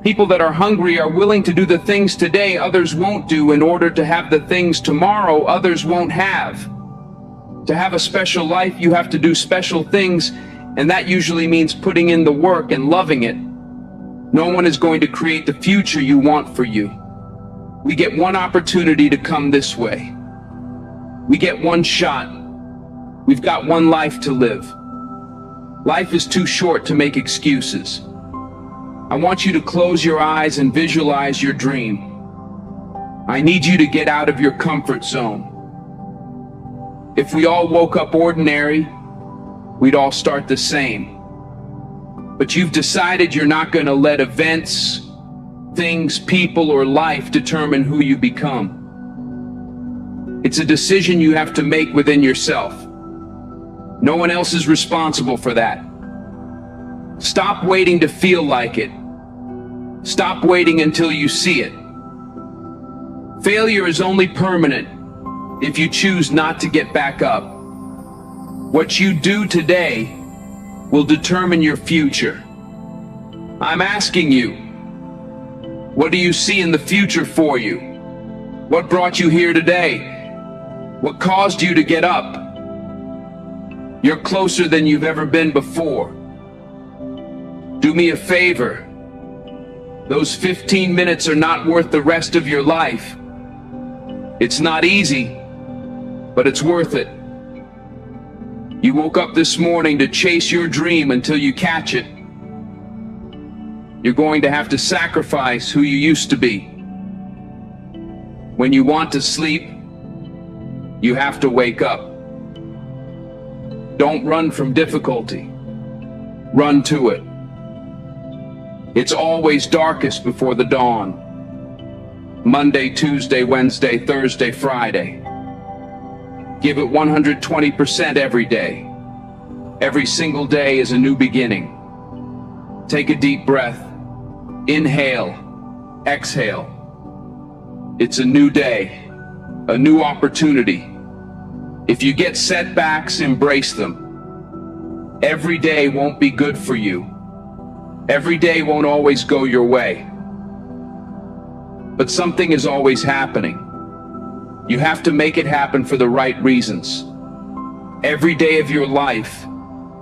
People that are hungry are willing to do the things today others won't do in order to have the things tomorrow others won't have. To have a special life, you have to do special things, and that usually means putting in the work and loving it. No one is going to create the future you want for you. We get one opportunity to come this way. We get one shot. We've got one life to live. Life is too short to make excuses. I want you to close your eyes and visualize your dream. I need you to get out of your comfort zone. If we all woke up ordinary, we'd all start the same. But you've decided you're not going to let events, things, people, or life determine who you become. It's a decision you have to make within yourself. No one else is responsible for that. Stop waiting to feel like it. Stop waiting until you see it. Failure is only permanent if you choose not to get back up. What you do today will determine your future. I'm asking you, what do you see in the future for you? What brought you here today? What caused you to get up? You're closer than you've ever been before. Do me a favor. Those 15 minutes are not worth the rest of your life. It's not easy, but it's worth it. You woke up this morning to chase your dream until you catch it. You're going to have to sacrifice who you used to be. When you want to sleep, you have to wake up. Don't run from difficulty. Run to it. It's always darkest before the dawn. Monday, Tuesday, Wednesday, Thursday, Friday. Give it 120% every day. Every single day is a new beginning. Take a deep breath. Inhale. Exhale. It's a new day. A new opportunity. If you get setbacks, embrace them. Every day won't be good for you. Every day won't always go your way. But something is always happening. You have to make it happen for the right reasons. Every day of your life,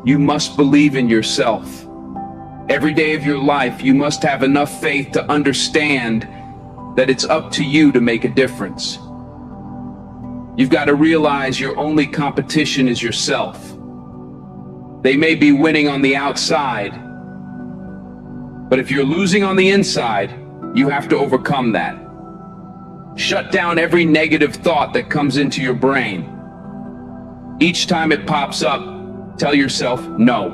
you must believe in yourself. Every day of your life, you must have enough faith to understand that it's up to you to make a difference. You've got to realize your only competition is yourself. They may be winning on the outside, but if you're losing on the inside, you have to overcome that. Shut down every negative thought that comes into your brain. Each time it pops up, tell yourself no.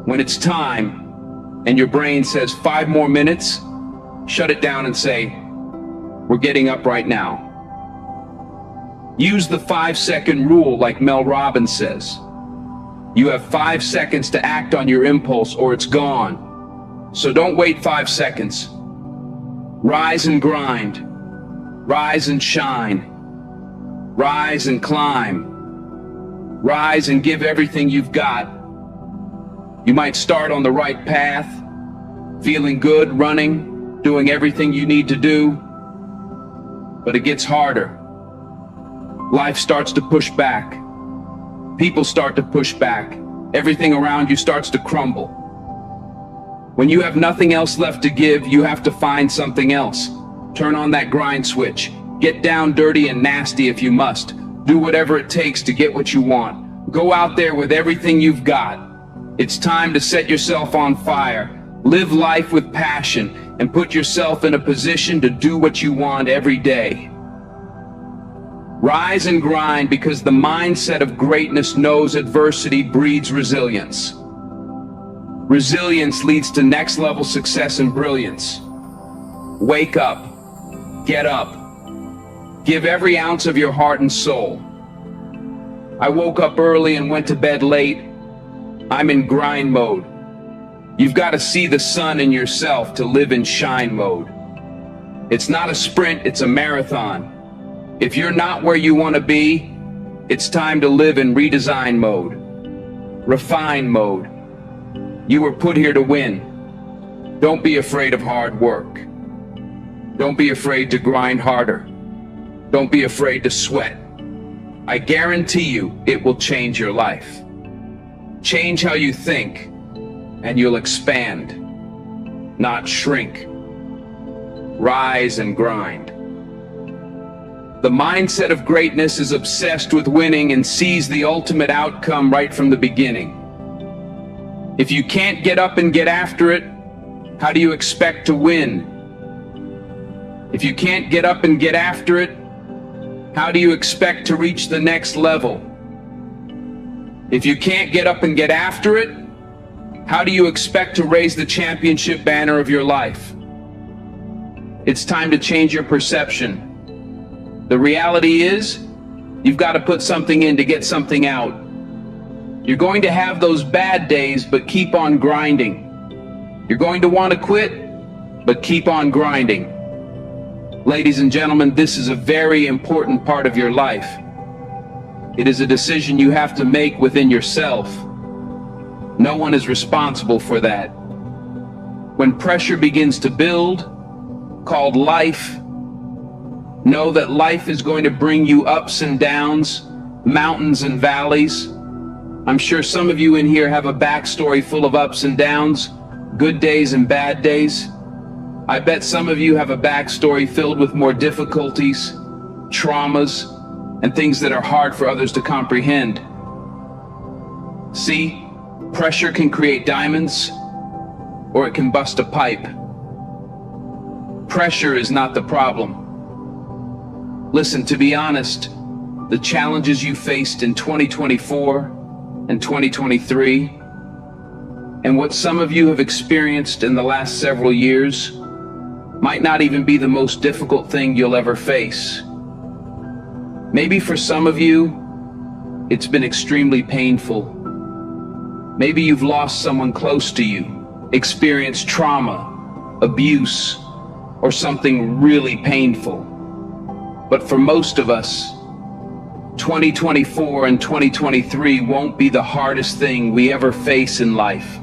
When it's time and your brain says 5 more minutes, shut it down and say, we're getting up right now. Use the 5-second rule like Mel Robbins says. You have 5 seconds to act on your impulse or it's gone. So don't wait 5 seconds. Rise and grind. Rise and shine. Rise and climb. Rise and give everything you've got. You might start on the right path, feeling good, running, doing everything you need to do, but it gets harder. Life starts to push back. People start to push back. Everything around you starts to crumble. When you have nothing else left to give, you have to find something else. Turn on that grind switch. Get down dirty and nasty if you must. Do whatever it takes to get what you want. Go out there with everything you've got. It's time to set yourself on fire. Live life with passion and put yourself in a position to do what you want every day. Rise and grind, because the mindset of greatness knows adversity breeds resilience. Resilience leads to next level success and brilliance. Wake up. Get up. Give every ounce of your heart and soul. I woke up early and went to bed late. I'm in grind mode. You've got to see the sun in yourself to live in shine mode. It's not a sprint, it's a marathon. If you're not where you want to be, it's time to live in redesign mode, refine mode. You were put here to win. Don't be afraid of hard work. Don't be afraid to grind harder. Don't be afraid to sweat. I guarantee you it will change your life. Change how you think, and you'll expand, not shrink. Rise and grind. The mindset of greatness is obsessed with winning and sees the ultimate outcome right from the beginning. If you can't get up and get after it, how do you expect to win? If you can't get up and get after it, how do you expect to reach the next level? If you can't get up and get after it, how do you expect to raise the championship banner of your life? It's time to change your perception. The reality is, you've got to put something in to get something out. You're going to have those bad days, but keep on grinding. You're going to want to quit, but keep on grinding. Ladies and gentlemen, this is a very important part of your life. It is a decision you have to make within yourself. No one is responsible for that. When pressure begins to build, called life, know that life is going to bring you ups and downs, mountains and valleys. I'm sure some of you in here have a backstory full of ups and downs, good days and bad days. I bet some of you have a backstory filled with more difficulties, traumas, and things that are hard for others to comprehend. See, pressure can create diamonds, or it can bust a pipe. Pressure is not the problem. Listen, to be honest, the challenges you faced in 2024 and 2023, and what some of you have experienced in the last several years, might not even be the most difficult thing you'll ever face. Maybe for some of you, it's been extremely painful. Maybe you've lost someone close to you, experienced trauma, abuse, or something really painful. But for most of us, 2024 and 2023 won't be the hardest thing we ever face in life.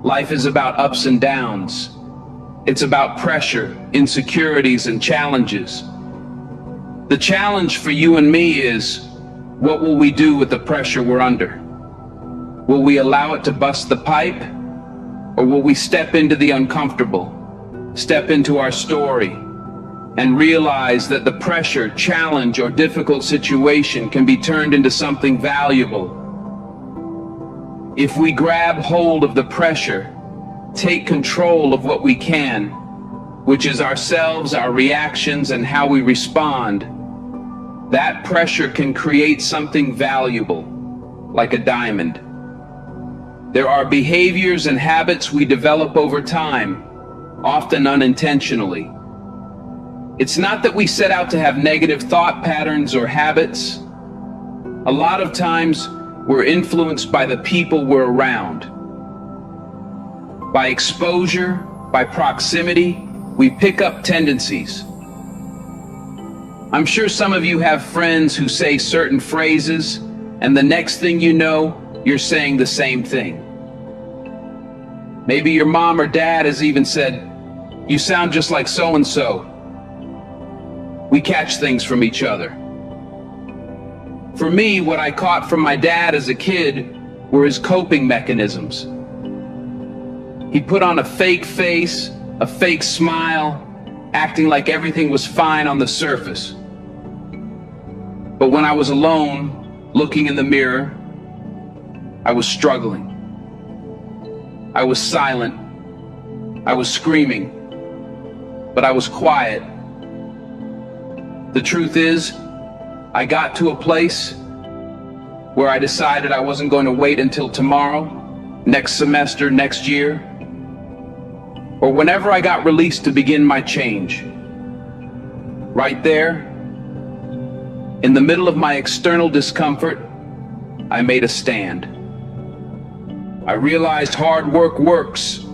Life is about ups and downs. It's about pressure, insecurities, and challenges. The challenge for you and me is, what will we do with the pressure we're under? Will we allow it to bust the pipe? Or will we step into the uncomfortable, step into our story, and realize that the pressure, challenge, or difficult situation can be turned into something valuable? If we grab hold of the pressure, take control of what we can, which is ourselves, our reactions, and how we respond, that pressure can create something valuable, like a diamond. There are behaviors and habits we develop over time, often unintentionally. It's not that we set out to have negative thought patterns or habits. A lot of times, we're influenced by the people we're around. By exposure, by proximity, we pick up tendencies. I'm sure some of you have friends who say certain phrases, and the next thing you know, you're saying the same thing. Maybe your mom or dad has even said, "You sound just like so-and-so." We catch things from each other. For me, what I caught from my dad as a kid were his coping mechanisms. He put on a fake face, a fake smile, acting like everything was fine on the surface. But when I was alone, looking in the mirror, I was struggling. I was silent. I was screaming. But I was quiet. The truth is, I got to a place where I decided I wasn't going to wait until tomorrow, next semester, next year, or whenever I got released to begin my change. Right there, in the middle of my external discomfort, I made a stand. I realized hard work works.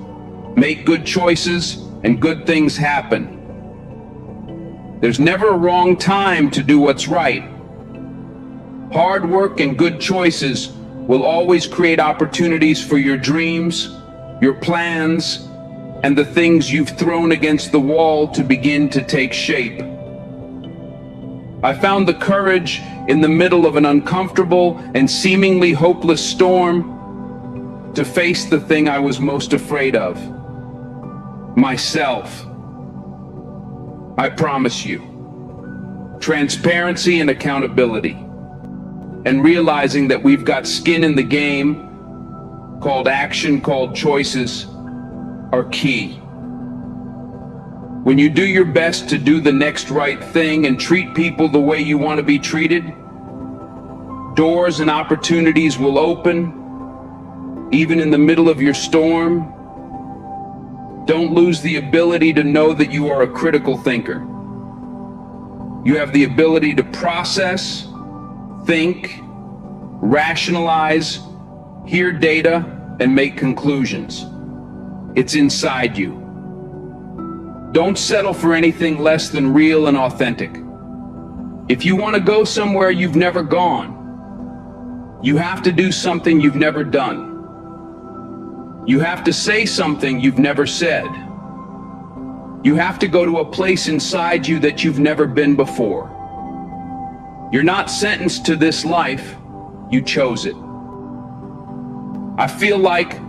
Make good choices and good things happen. There's never a wrong time to do what's right. Hard work and good choices will always create opportunities for your dreams, your plans, and the things you've thrown against the wall to begin to take shape. I found the courage in the middle of an uncomfortable and seemingly hopeless storm to face the thing I was most afraid of, myself. I promise you, transparency and accountability, and realizing that we've got skin in the game, called action, called choices, are key. When you do your best to do the next right thing and treat people the way you want to be treated, doors and opportunities will open, even in the middle of your storm. Don't lose the ability to know that you are a critical thinker. You have the ability to process, think, rationalize, hear data, and make conclusions. It's inside you. Don't settle for anything less than real and authentic. If you want to go somewhere you've never gone, you have to do something you've never done. You have to say something you've never said. You have to go to a place inside you that you've never been before. You're not sentenced to this life, you chose it. I feel like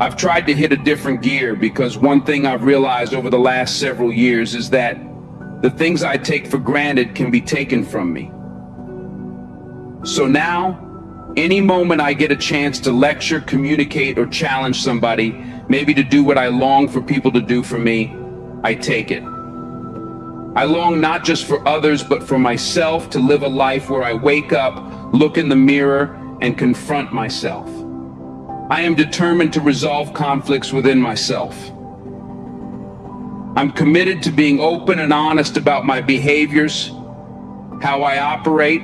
I've tried to hit a different gear, because one thing I've realized over the last several years is that the things I take for granted can be taken from me. So now, any moment I get a chance to lecture, communicate, or challenge somebody, maybe to do what I long for people to do for me, I take it. I long not just for others, but for myself, to live a life where I wake up, look in the mirror, and confront myself. I am determined to resolve conflicts within myself. I'm committed to being open and honest about my behaviors, how I operate,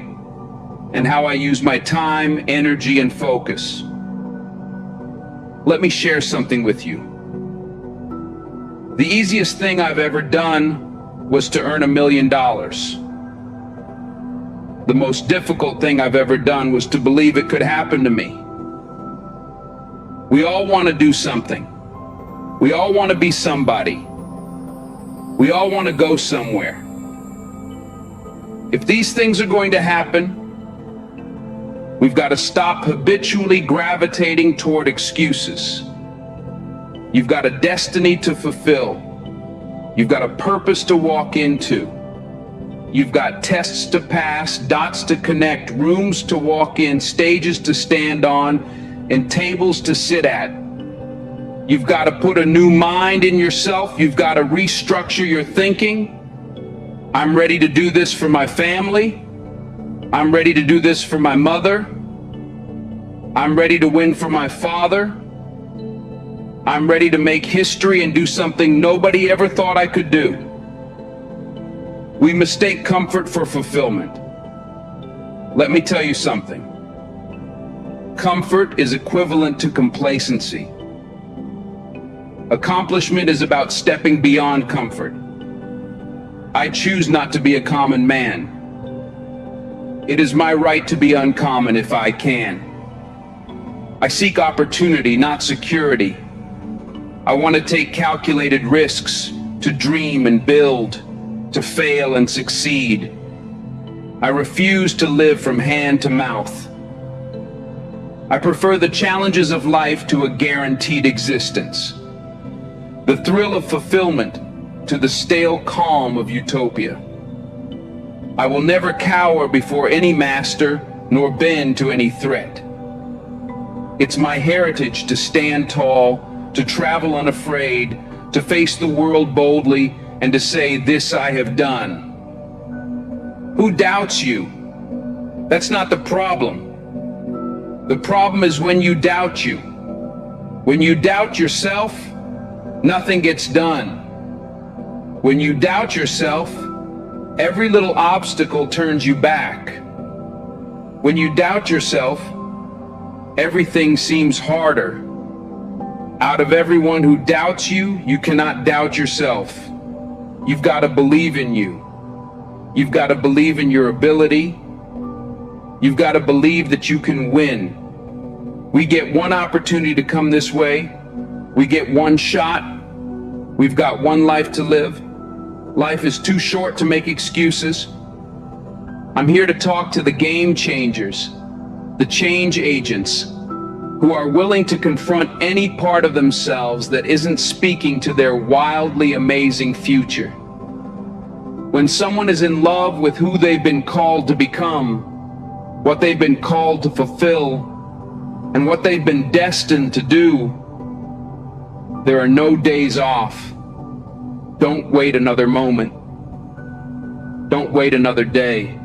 and how I use my time, energy, and focus. Let me share something with you. The easiest thing I've ever done was to earn $1 million. The most difficult thing I've ever done was to believe it could happen to me. We all want to do something. We all want to be somebody. We all want to go somewhere. If these things are going to happen, we've got to stop habitually gravitating toward excuses. You've got a destiny to fulfill. You've got a purpose to walk into. You've got tests to pass, dots to connect, rooms to walk in, stages to stand on, and tables to sit at. You've got to put a new mind in yourself. You've got to restructure your thinking. I'm ready to do this for my family. I'm ready to do this for my mother. I'm ready to win for my father. I'm ready to make history and do something nobody ever thought I could do. We mistake comfort for fulfillment. Let me tell you something. Comfort is equivalent to complacency. Accomplishment is about stepping beyond comfort. I choose not to be a common man. It is my right to be uncommon if I can. I seek opportunity, not security. I want to take calculated risks, to dream and build, to fail and succeed. I refuse to live from hand to mouth. I prefer the challenges of life to a guaranteed existence. The thrill of fulfillment to the stale calm of utopia. I will never cower before any master, nor bend to any threat. It's my heritage to stand tall, to travel unafraid, to face the world boldly, and to say, "This I have done." Who doubts you? That's not the problem. The problem is when you doubt you. When you doubt yourself, nothing gets done. When you doubt yourself, every little obstacle turns you back. When you doubt yourself, everything seems harder. Out of everyone who doubts you, you cannot doubt yourself. You've got to believe in you. You've got to believe in your ability. You've got to believe that you can win. We get one opportunity to come this way. We get one shot. We've got one life to live. Life is too short to make excuses. I'm here to talk to the game changers, the change agents, who are willing to confront any part of themselves that isn't speaking to their wildly amazing future. When someone is in love with who they've been called to become, what they've been called to fulfill, and what they've been destined to do, there are no days off. Don't wait another moment. Don't wait another day.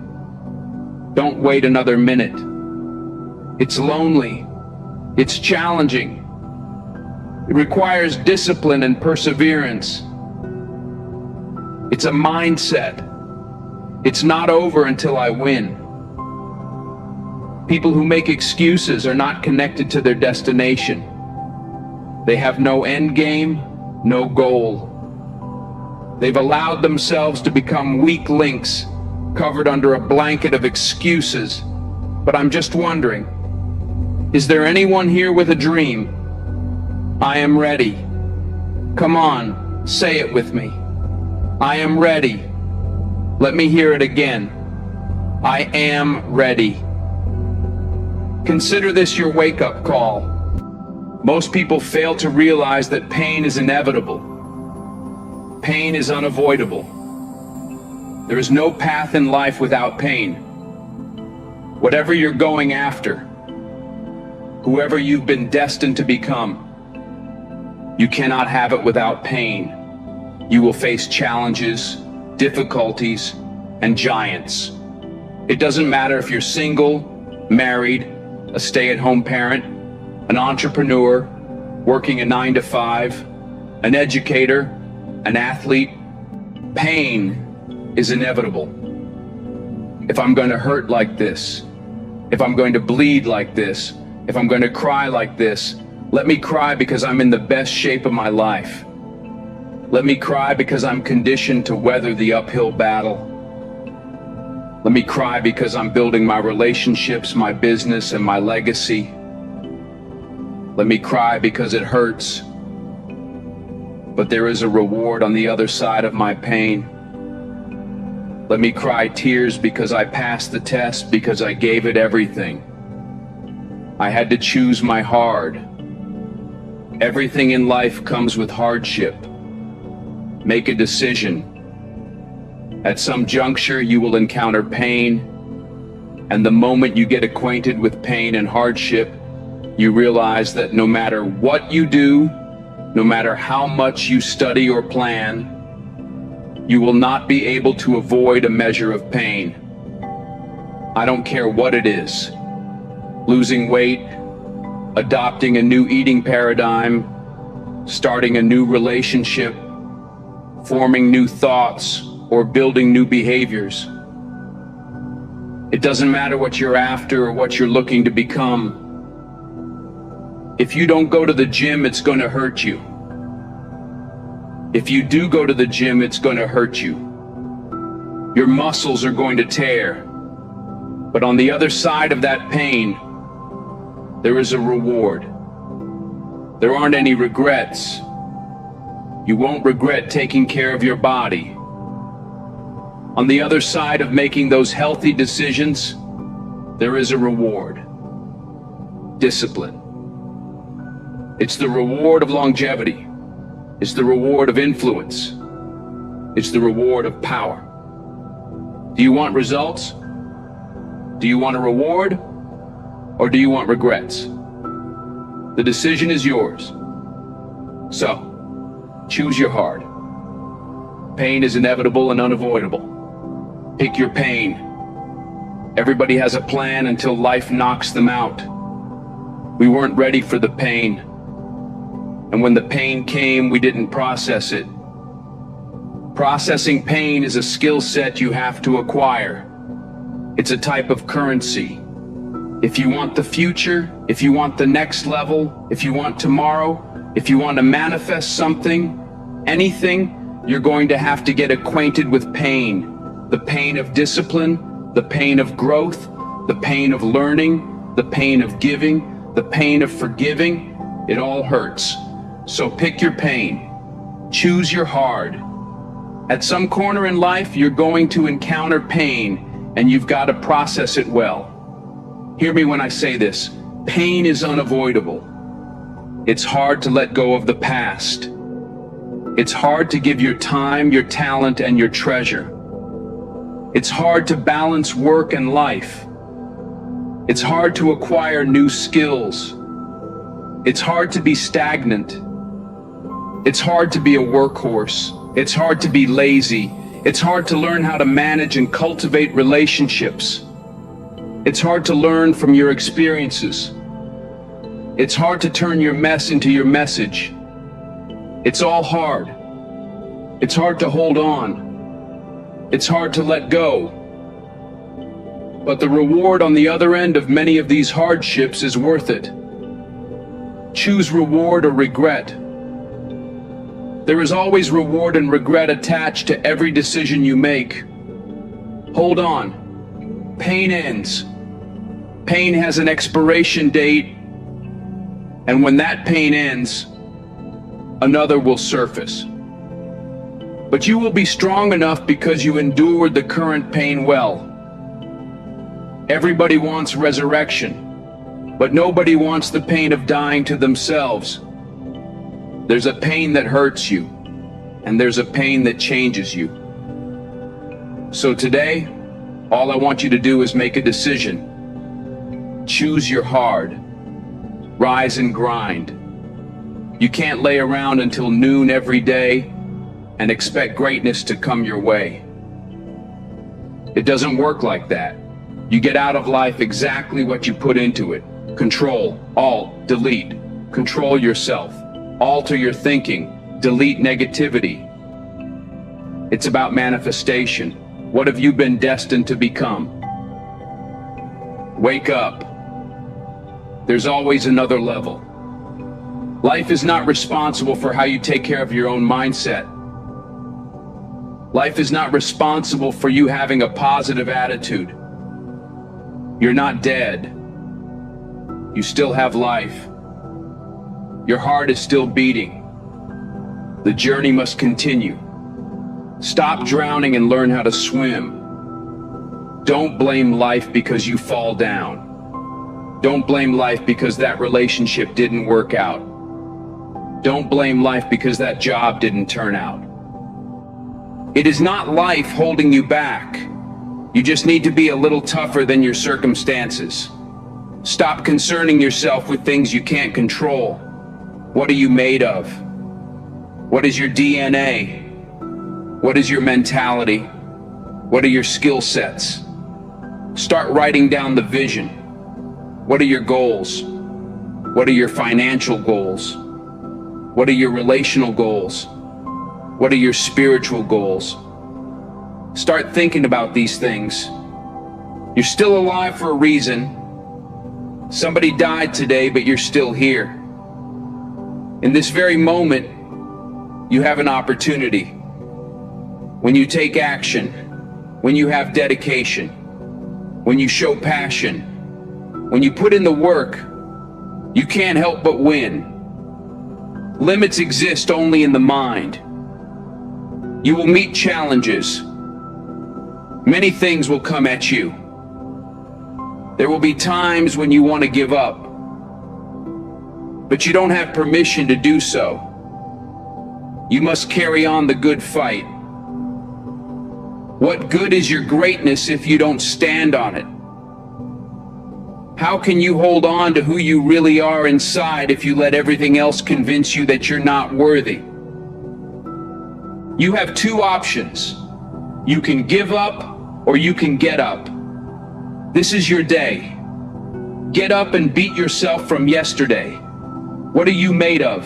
Don't wait another minute. It's lonely. It's challenging. It requires discipline and perseverance. It's a mindset. It's not over until I win. People who make excuses are not connected to their destination. They have no end game, no goal. They've allowed themselves to become weak links, covered under a blanket of excuses. But I'm just wondering, is there anyone here with a dream? I am ready. Come on, say it with me. I am ready. Let me hear it again. I am ready. Consider this your wake-up call. Most people fail to realize that pain is inevitable. Pain is unavoidable. There is no path in life without pain. Whatever you're going after, whoever you've been destined to become, you cannot have it without pain. You will face challenges, difficulties, and giants. It doesn't matter if you're single, married, a stay-at-home parent, an entrepreneur, working a 9-to-5, an educator, an athlete. Pain is inevitable. If I'm going to hurt like this, if I'm going to bleed like this, if I'm going to cry like this, let me cry because I'm in the best shape of my life. Let me cry because I'm conditioned to weather the uphill battle. Let me cry because I'm building my relationships, my business, and my legacy. Let me cry because it hurts. But there is a reward on the other side of my pain. Let me cry tears because I passed the test, because I gave it everything. I had to choose my hard. Everything in life comes with hardship. Make a decision. At some juncture, you will encounter pain, and the moment you get acquainted with pain and hardship, you realize that no matter what you do, no matter how much you study or plan, you will not be able to avoid a measure of pain. I don't care what it is. Losing weight, adopting a new eating paradigm, starting a new relationship, forming new thoughts, or building new behaviors. It doesn't matter what you're after or what you're looking to become. If you don't go to the gym, it's going to hurt you. If you do go to the gym, it's going to hurt you. Your muscles are going to tear. But on the other side of that pain, there is a reward. There aren't any regrets. You won't regret taking care of your body. On the other side of making those healthy decisions, there is a reward. Discipline. It's the reward of longevity. It's the reward of influence. It's the reward of power. Do you want results? Do you want a reward? Or do you want regrets? The decision is yours. So, choose your heart. Pain is inevitable and unavoidable. Pick your pain. Everybody has a plan until life knocks them out. We weren't ready for the pain. And when the pain came, we didn't process it. Processing pain is a skill set you have to acquire. It's a type of currency. If you want the future, if you want the next level, if you want tomorrow, if you want to manifest something, anything, you're going to have to get acquainted with pain. The pain of discipline, the pain of growth, the pain of learning, the pain of giving, the pain of forgiving. It all hurts. So pick your pain. Choose your hard. At some corner in life, you're going to encounter pain, and you've got to process it well. Hear me when I say this. Pain is unavoidable. It's hard to let go of the past. It's hard to give your time, your talent, and your treasure. It's hard to balance work and life. It's hard to acquire new skills. It's hard to be stagnant. It's hard to be a workhorse. It's hard to be lazy. It's hard to learn how to manage and cultivate relationships. It's hard to learn from your experiences. It's hard to turn your mess into your message. It's all hard. It's hard to hold on. It's hard to let go. But the reward on the other end of many of these hardships is worth it. Choose reward or regret. There is always reward and regret attached to every decision you make. Hold on. Pain ends. Pain has an expiration date, and when that pain ends, another will surface. But you will be strong enough because you endured the current pain well. Everybody wants resurrection, but nobody wants the pain of dying to themselves. There's a pain that hurts you, and there's a pain that changes you. So today, all I want you to do is make a decision. Choose your hard. Rise and grind. You can't lay around until noon every day and expect greatness to come your way. It doesn't work like that. You get out of life exactly what you put into it. Control, Alt, delete. Control yourself. Alter your thinking. Delete negativity. It's about manifestation. What have you been destined to become? Wake up. There's always another level. Life is not responsible for how you take care of your own mindset. Life is not responsible for you having a positive attitude. You're not dead. You still have life. Your heart is still beating. The journey must continue. Stop drowning and learn how to swim. Don't blame life because you fall down. Don't blame life because that relationship didn't work out. Don't blame life because that job didn't turn out. It is not life holding you back. You just need to be a little tougher than your circumstances. Stop concerning yourself with things you can't control. What are you made of? What is your DNA? What is your mentality? What are your skill sets? Start writing down the vision. What are your goals? What are your financial goals? What are your relational goals? What are your spiritual goals? Start thinking about these things. You're still alive for a reason. Somebody died today, but you're still here. In this very moment, you have an opportunity. When you take action, when you have dedication, when you show passion, when you put in the work, you can't help but win. Limits exist only in the mind. You will meet challenges. Many things will come at you. There will be times when you want to give up, but you don't have permission to do so. You must carry on the good fight. What good is your greatness if you don't stand on it? How can you hold on to who you really are inside if you let everything else convince you that you're not worthy? You have two options. You can give up or you can get up. This is your day. Get up and beat yourself from yesterday. What are you made of?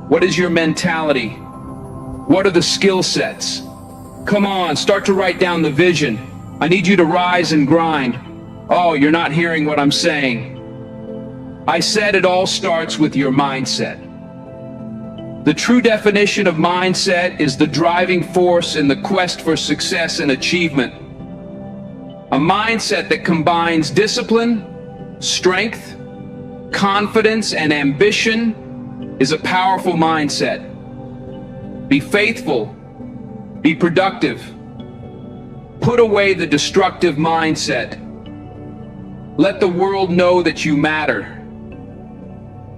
What is your mentality? What are the skill sets? Come on, start to write down the vision. I need you to rise and grind. Oh, you're not hearing what I'm saying. I said it all starts with your mindset. The true definition of mindset is the driving force in the quest for success and achievement. A mindset that combines discipline, strength, confidence, and ambition is a powerful mindset. Be faithful. Be productive. Put away the destructive mindset. Let the world know that you matter.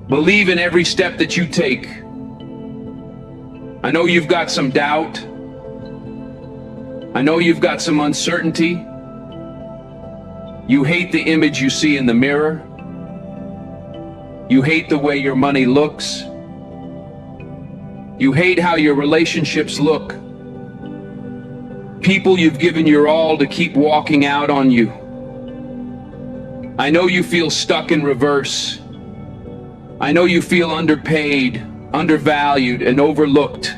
Believe in every step that you take. I know you've got some doubt. I know you've got some uncertainty. You hate the image you see in the mirror. You hate the way your money looks. You hate how your relationships look. People you've given your all to keep walking out on you. I know you feel stuck in reverse. I know you feel underpaid, undervalued, and overlooked.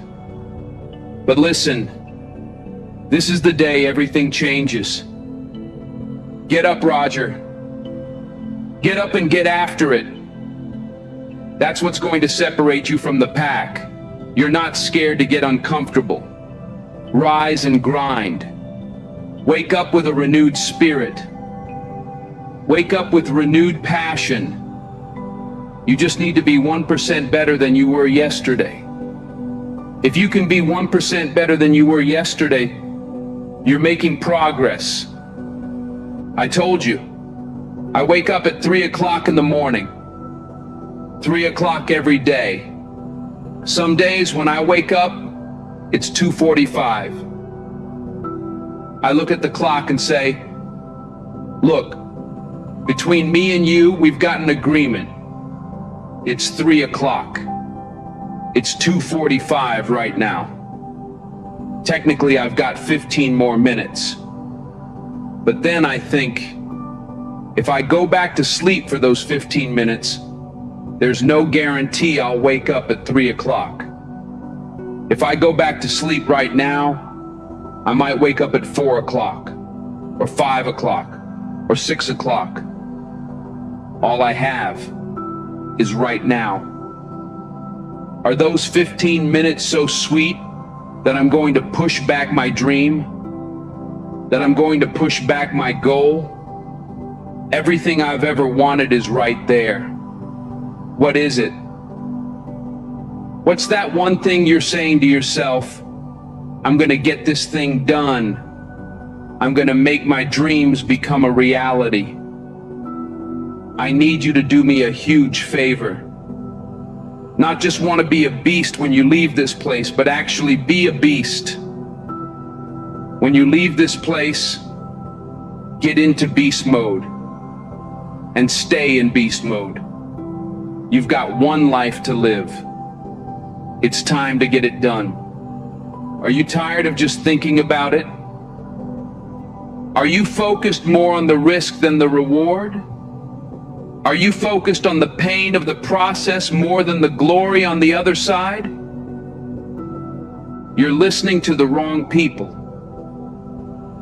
But listen, this is the day everything changes. Get up, Roger. Get up and get after it. That's what's going to separate you from the pack. You're not scared to get uncomfortable. Rise and grind. Wake up with a renewed spirit. Wake up with renewed passion. You just need to be 1% better than you were yesterday. If you can be 1% better than you were yesterday, you're making progress. I told you, I wake up at 3 o'clock in the morning. 3 o'clock every day. Some days when I wake up, it's 2:45. I look at the clock and say, look, between me and you, we've got an agreement. It's 3 o'clock. It's 2:45 right now. Technically, I've got 15 more minutes. But then I think, if I go back to sleep for those 15 minutes, there's no guarantee I'll wake up at 3 o'clock. If I go back to sleep right now, I might wake up at 4 o'clock, or 5 o'clock, or 6 o'clock. All I have is right now. Are those 15 minutes so sweet that I'm going to push back my dream? That I'm going to push back my goal? Everything I've ever wanted is right there. What is it? What's that one thing you're saying to yourself? I'm going to get this thing done. I'm going to make my dreams become a reality. I need you to do me a huge favor. Not just want to be a beast when you leave this place, but actually be a beast. When you leave this place, get into beast mode and stay in beast mode. You've got one life to live. It's time to get it done. Are you tired of just thinking about it? Are you focused more on the risk than the reward? Are you focused on the pain of the process more than the glory on the other side? You're listening to the wrong people.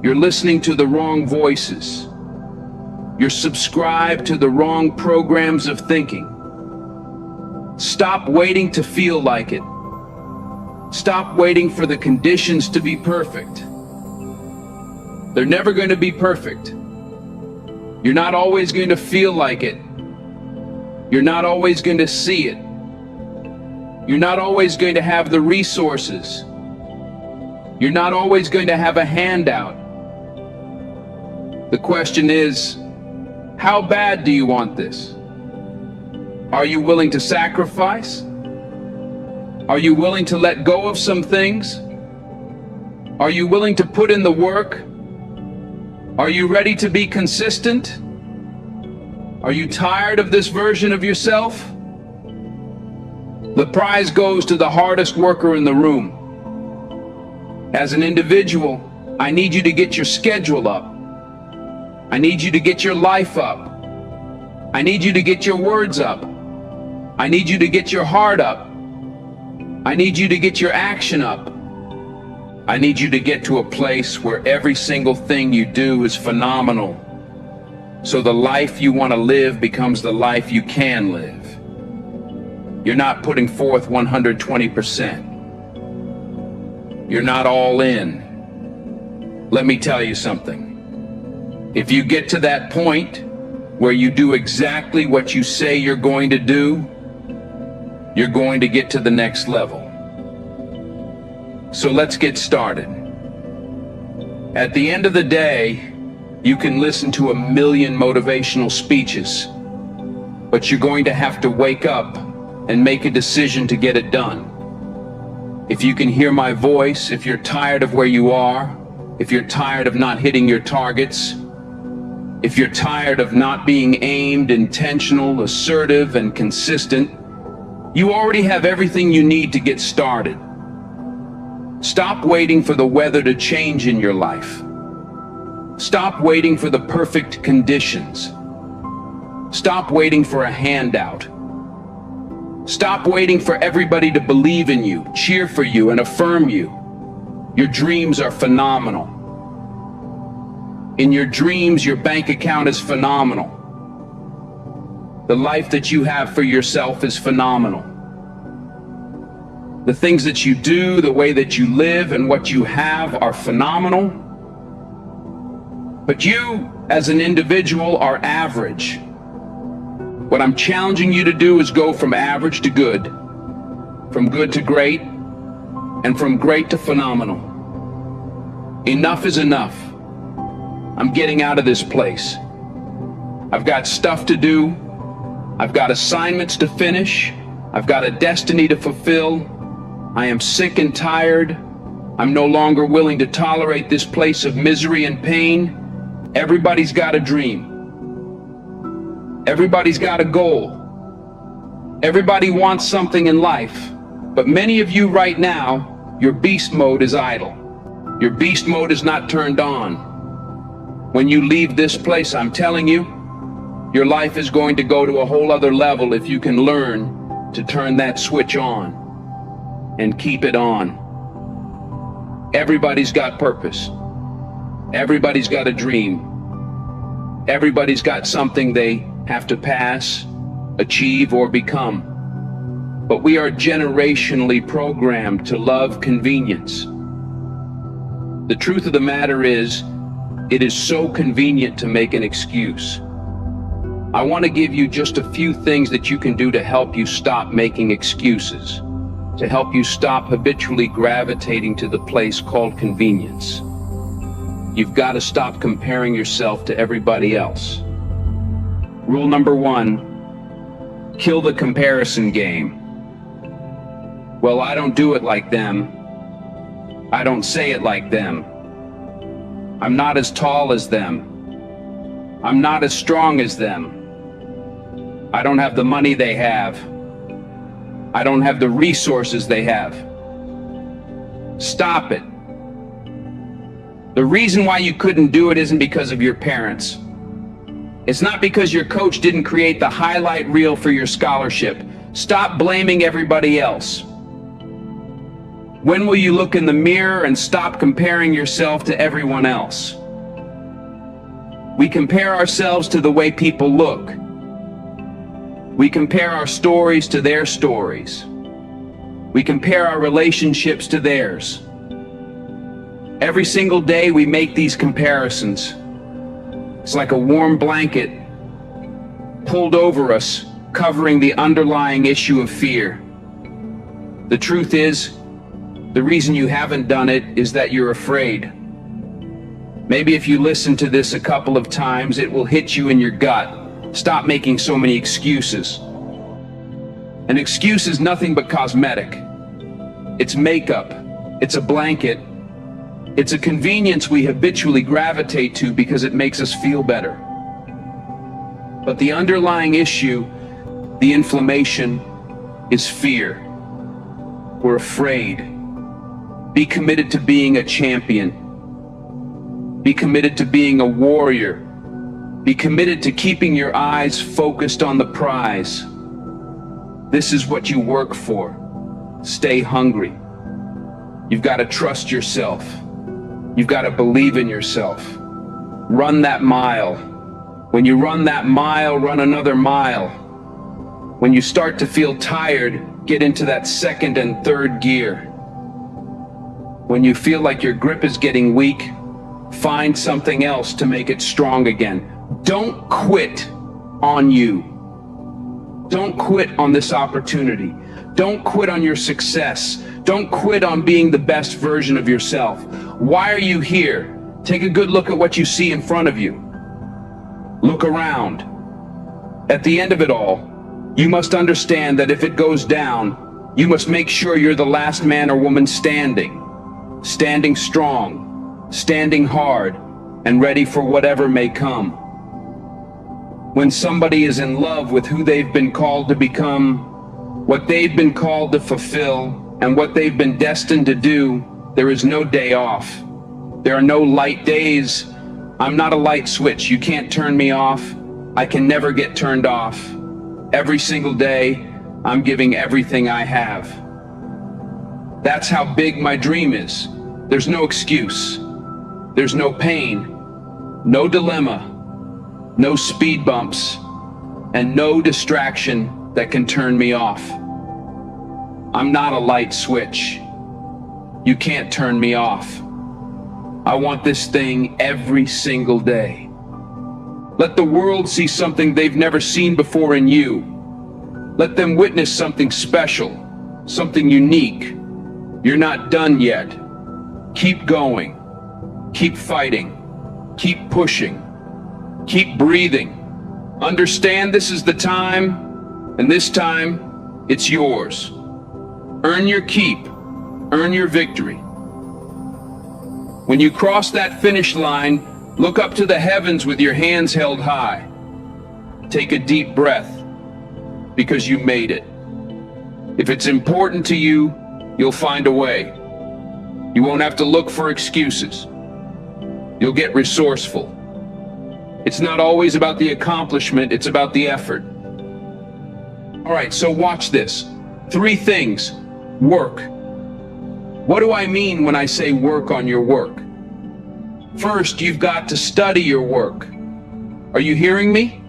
You're listening to the wrong voices. You're subscribed to the wrong programs of thinking. Stop waiting to feel like it. Stop waiting for the conditions to be perfect. They're never going to be perfect. You're not always going to feel like it. You're not always going to see it. You're not always going to have the resources. You're not always going to have a handout. The question is, how bad do you want this? Are you willing to sacrifice? Are you willing to let go of some things? Are you willing to put in the work? Are you ready to be consistent? Are you tired of this version of yourself? The prize goes to the hardest worker in the room. As an individual, I need you to get your schedule up. I need you to get your life up. I need you to get your words up. I need you to get your heart up. I need you to get your action up. I need you to get to a place where every single thing you do is phenomenal. So the life you want to live becomes the life you can live. You're not putting forth 120%. You're not all in. Let me tell you something. If you get to that point where you do exactly what you say you're going to do, you're going to get to the next level. So let's get started. At the end of the day, you can listen to a million motivational speeches, but you're going to have to wake up and make a decision to get it done. If you can hear my voice, if you're tired of where you are, if you're tired of not hitting your targets, if you're tired of not being aimed, intentional, assertive, and consistent, you already have everything you need to get started. Stop waiting for the weather to change in your life. Stop waiting for the perfect conditions. Stop waiting for a handout. Stop waiting for everybody to believe in you, cheer for you, and affirm you. Your dreams are phenomenal. In your dreams, your bank account is phenomenal. The life that you have for yourself is phenomenal. The things that you do, the way that you live, and what you have are phenomenal. But you, as an individual, are average. What I'm challenging you to do is go from average to good, from good to great, and from great to phenomenal. Enough is enough. I'm getting out of this place. I've got stuff to do. I've got assignments to finish. I've got a destiny to fulfill. I am sick and tired. I'm no longer willing to tolerate this place of misery and pain. Everybody's got a dream. Everybody's got a goal. Everybody wants something in life. But many of you right now, your beast mode is idle. Your beast mode is not turned on. When you leave this place, I'm telling you, your life is going to go to a whole other level if you can learn to turn that switch on and keep it on. Everybody's got purpose. Everybody's got a dream. Everybody's got something they have to pass, achieve, or become. But we are generationally programmed to love convenience. The truth of the matter is, it is so convenient to make an excuse. I want to give you just a few things that you can do to help you stop making excuses, to help you stop habitually gravitating to the place called convenience. You've got to stop comparing yourself to everybody else. Rule number 1, kill the comparison game. Well, I don't do it like them. I don't say it like them. I'm not as tall as them. I'm not as strong as them. I don't have the money they have. I don't have the resources they have. Stop it. The reason why you couldn't do it isn't because of your parents. It's not because your coach didn't create the highlight reel for your scholarship. Stop blaming everybody else. When will you look in the mirror and stop comparing yourself to everyone else? We compare ourselves to the way people look. We compare our stories to their stories. We compare our relationships to theirs. Every single day we make these comparisons. It's like a warm blanket pulled over us, covering the underlying issue of fear. The truth is, the reason you haven't done it is that you're afraid. Maybe if you listen to this a couple of times, it will hit you in your gut. Stop making so many excuses. An excuse is nothing but cosmetic. It's makeup. It's a blanket. It's a convenience we habitually gravitate to because it makes us feel better. But the underlying issue, the inflammation, is fear. We're afraid. Be committed to being a champion. Be committed to being a warrior. Be committed to keeping your eyes focused on the prize. This is what you work for. Stay hungry. You've got to trust yourself. You've got to believe in yourself. Run that mile. When you run that mile, run another mile. When you start to feel tired, get into that second and third gear. When you feel like your grip is getting weak, find something else to make it strong again. Don't quit on you. Don't quit on this opportunity. Don't quit on your success. Don't quit on being the best version of yourself. Why are you here? Take a good look at what you see in front of you. Look around. At the end of it all, you must understand that if it goes down, you must make sure you're the last man or woman standing. Standing strong, standing hard, and ready for whatever may come. When somebody is in love with who they've been called to become, what they've been called to fulfill, and what they've been destined to do, there is no day off. There are no light days. I'm not a light switch. You can't turn me off. I can never get turned off. Every single day, I'm giving everything I have. That's how big my dream is. There's no excuse. There's no pain, no dilemma, no speed bumps, and no distraction that can turn me off. I'm not a light switch. You can't turn me off. I want this thing every single day. Let the world see something they've never seen before in you. Let them witness something special, something unique. You're not done yet. Keep going. Keep fighting. Keep pushing. Keep breathing. Understand this is the time, and this time, it's yours. Earn your keep. Earn your victory. When you cross that finish line, look up to the heavens with your hands held high. Take a deep breath, because you made it. If it's important to you, you'll find a way. You won't have to look for excuses. You'll get resourceful. It's not always about the accomplishment, it's about the effort. All right, so watch this. 3 things. Work. What do I mean when I say work on your work? First, you've got to study your work. Are you hearing me?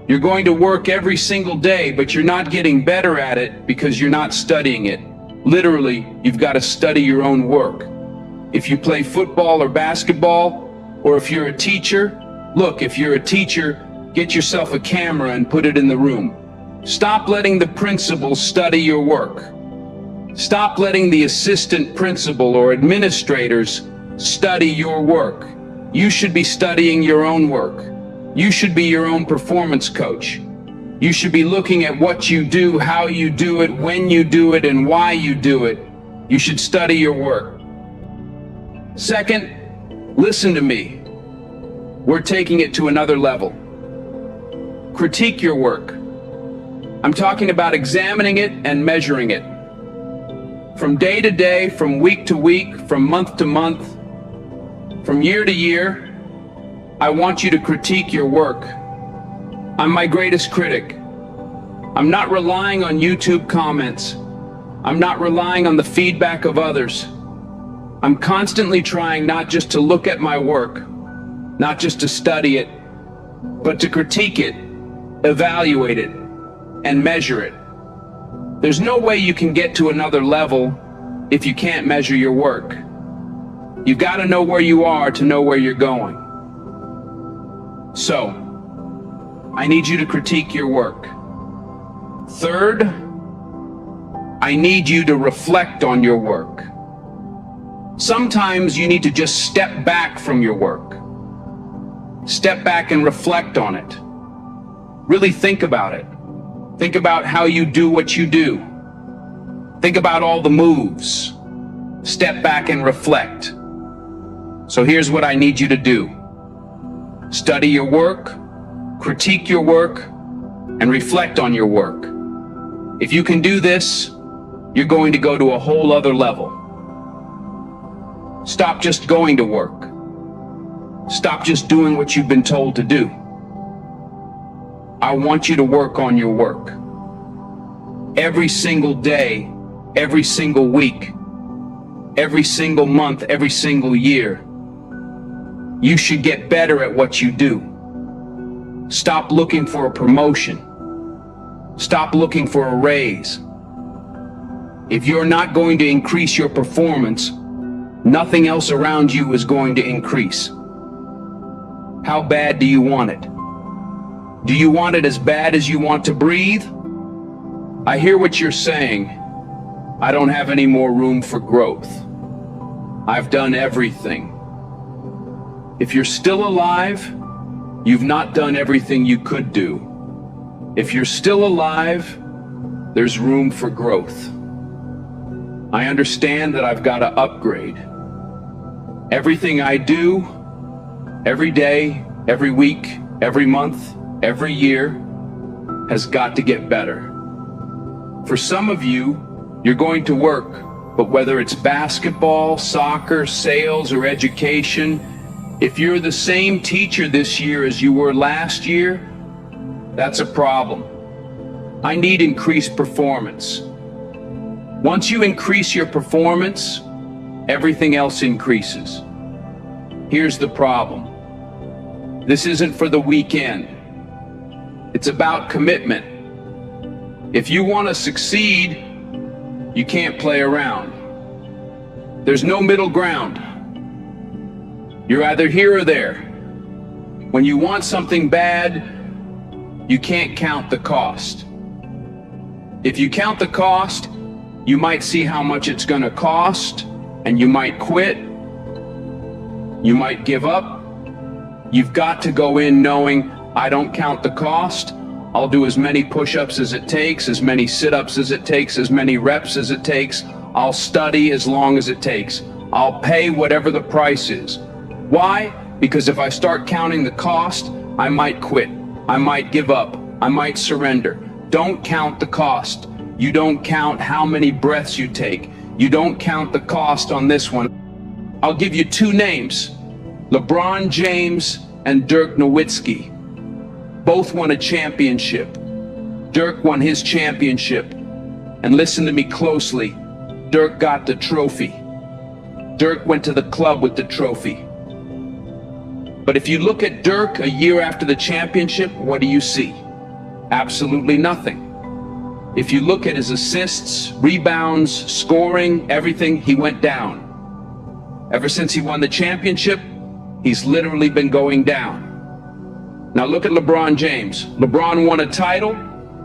You're going to work every single day, but you're not getting better at it because you're not studying it. Literally, you've got to study your own work. If you play football or basketball, or if you're a teacher, look, if you're a teacher, get yourself a camera and put it in the room. Stop letting the principal study your work. Stop letting the assistant principal or administrators study your work. You should be studying your own work. You should be your own performance coach. You should be looking at what you do, how you do it, when you do it, and why you do it. You should study your work. Second, listen to me. We're taking it to another level. Critique your work. I'm talking about examining it and measuring it. From day to day, from week to week, from month to month, from year to year, I want you to critique your work. I'm my greatest critic. I'm not relying on YouTube comments. I'm not relying on the feedback of others. I'm constantly trying not just to look at my work, not just to study it, but to critique it, evaluate it, and measure it. There's no way you can get to another level if you can't measure your work. You've got to know where you are to know where you're going. So, I need you to critique your work. Third, I need you to reflect on your work. Sometimes you need to just step back from your work. Step back and reflect on it. Really think about it. Think about how you do what you do. Think about all the moves. Step back and reflect. So here's what I need you to do. Study your work, critique your work, and reflect on your work. If you can do this, you're going to go to a whole other level. Stop just going to work. Stop just doing what you've been told to do. I want you to work on your work. Every single day, every single week, every single month, every single year. You should get better at what you do. Stop looking for a promotion. Stop looking for a raise. If you're not going to increase your performance, nothing else around you is going to increase. How bad do you want it? Do you want it as bad as you want to breathe? I hear what you're saying, I don't have any more room for growth. I've done everything. If you're still alive, you've not done everything you could do. If you're still alive, there's room for growth. I understand that I've got to upgrade. Everything I do, every day, every week, every month, every year, has got to get better. For some of you, you're going to work, but whether it's basketball, soccer, sales, or education, if you're the same teacher this year as you were last year, that's a problem. I need increased performance. Once you increase your performance, everything else increases. Here's the problem. This isn't for the weekend. It's about commitment. If you want to succeed, you can't play around. There's no middle ground. You're either here or there. When you want something bad, you can't count the cost. If you count the cost, you might see how much it's going to cost, and you might quit. You might give up. You've got to go in knowing, I don't count the cost. I'll do as many push-ups as it takes, as many sit-ups as it takes, as many reps as it takes. I'll study as long as it takes. I'll pay whatever the price is. Why? Because if I start counting the cost, I might quit. I might give up. I might surrender. Don't count the cost. You don't count how many breaths you take. You don't count the cost on this one. I'll give you two names, LeBron James and Dirk Nowitzki. Both won a championship. Dirk won his championship. And listen to me closely, Dirk got the trophy. Dirk went to the club with the trophy. But if you look at Dirk a year after the championship, what do you see? Absolutely nothing. If you look at his assists, rebounds, scoring, everything, he went down. Ever since he won the championship, he's literally been going down. Now look at LeBron James. LeBron won a title,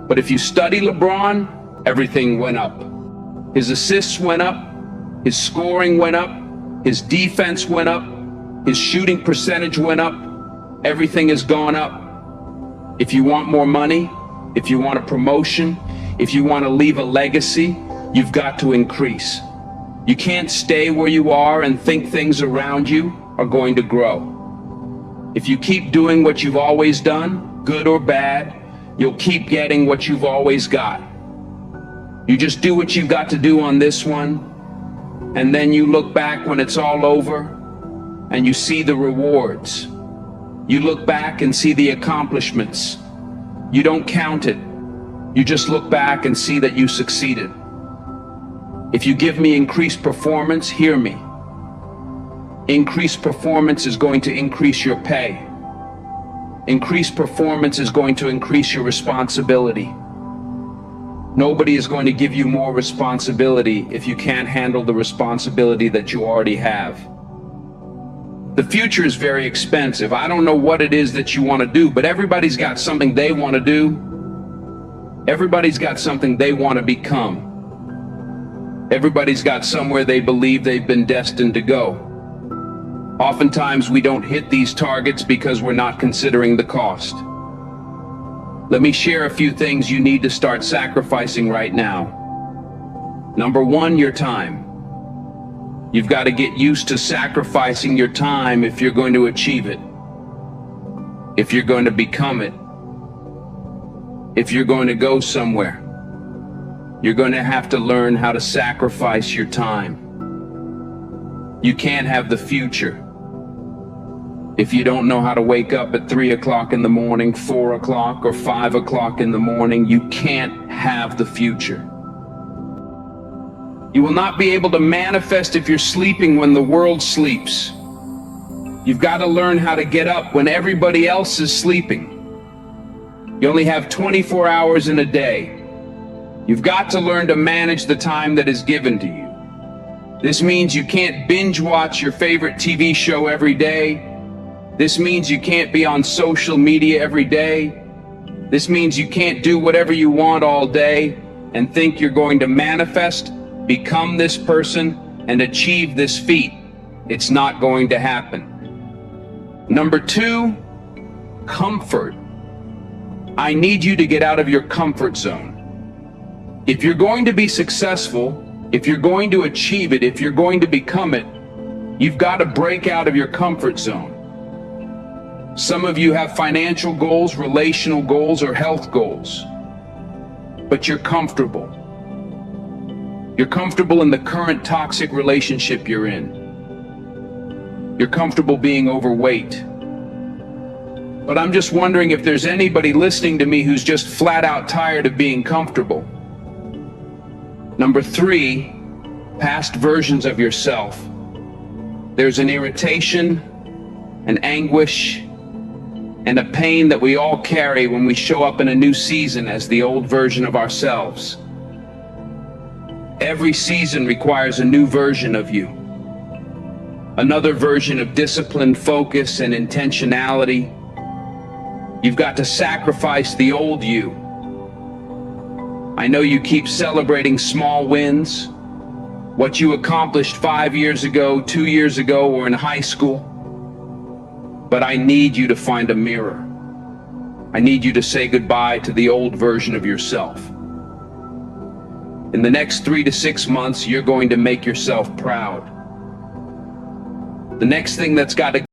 but if you study LeBron, everything went up. His assists went up, his scoring went up, his defense went up, his shooting percentage went up, everything has gone up. If you want more money, if you want a promotion, if you want to leave a legacy, you've got to increase. You can't stay where you are and think things around you are going to grow. If you keep doing what you've always done, good or bad, you'll keep getting what you've always got. You just do what you've got to do on this one, and then you look back when it's all over, and you see the rewards. You look back and see the accomplishments. You don't count it. You just look back and see that you succeeded. If you give me increased performance, hear me. Increased performance is going to increase your pay. Increased performance is going to increase your responsibility. Nobody is going to give you more responsibility if you can't handle the responsibility that you already have. The future is very expensive. I don't know what it is that you want to do, but everybody's got something they want to do. Everybody's got something they want to become. Everybody's got somewhere they believe they've been destined to go. Oftentimes we don't hit these targets because we're not considering the cost. Let me share a few things you need to start sacrificing right now. Number one, your time. You've got to get used to sacrificing your time if you're going to achieve it, if you're going to become it, if you're going to go somewhere. You're going to have to learn how to sacrifice your time. You can't have the future if you don't know how to wake up at 3 o'clock in the morning, 4 o'clock, or 5 o'clock in the morning. You can't have the future. You will not be able to manifest if you're sleeping when the world sleeps. You've got to learn how to get up when everybody else is sleeping. You only have 24 hours in a day. You've got to learn to manage the time that is given to you. This means you can't binge watch your favorite TV show every day. This means you can't be on social media every day. This means you can't do whatever you want all day and think you're going to manifest become this person, and achieve this feat. It's not going to happen. Number 2, comfort. I need you to get out of your comfort zone. If you're going to be successful, if you're going to achieve it, if you're going to become it, you've got to break out of your comfort zone. Some of you have financial goals, relational goals, or health goals, but you're comfortable. You're comfortable in the current toxic relationship you're in. You're comfortable being overweight. But I'm just wondering if there's anybody listening to me who's just flat out tired of being comfortable. Number 3, past versions of yourself. There's an irritation, an anguish, and a pain that we all carry when we show up in a new season as the old version of ourselves. Every season requires a new version of you. Another version of discipline, focus, and intentionality. You've got to sacrifice the old you. I know you keep celebrating small wins, what you accomplished 5 years ago, 2 years ago, or in high school. But I need you to find a mirror. I need you to say goodbye to the old version of yourself. In the next 3 to 6 months, you're going to make yourself proud. The next thing that's got to